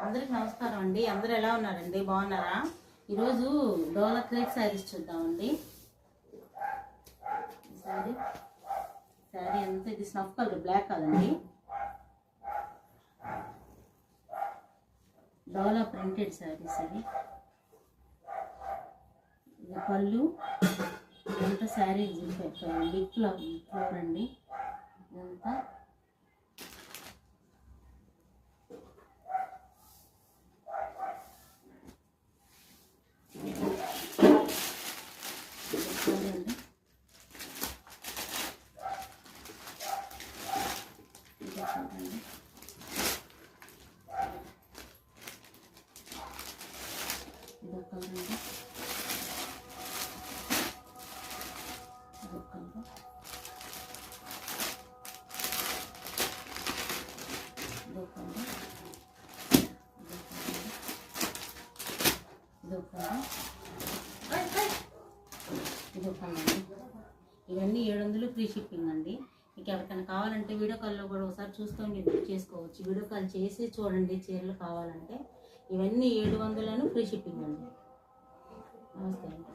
అందరికి నమస్కారం అండి. అందరూ ఎలా ఉన్నారండి? బాగున్నారా? ఈరోజు డోలా క్రేప్ శారీస్ చూద్దామండి. శారీ అంతా ఇది స్నఫ్ కలర్, బ్లాక్ కదండి. డోలా ప్రింటెడ్ శారీస్ ఇది పళ్ళు. ఇదంతా శారీ బిగ్ ఫ్లవర్ అండి. ఇదంతా ఇవన్నీ 700 ఫ్రీ షిప్పింగ్ అండి. మీకు ఎవరికైనా కావాలంటే వీడియో కాల్లో కూడా ఒకసారి చూసుకొని మీరు బుక్ చేసుకోవచ్చు. వీడియో కాల్ చేసి చూడండి చీరలు కావాలంటే. ఇవన్నీ 700 ఫ్రీ షిప్పింగ్ అండి. నమస్తే అండి.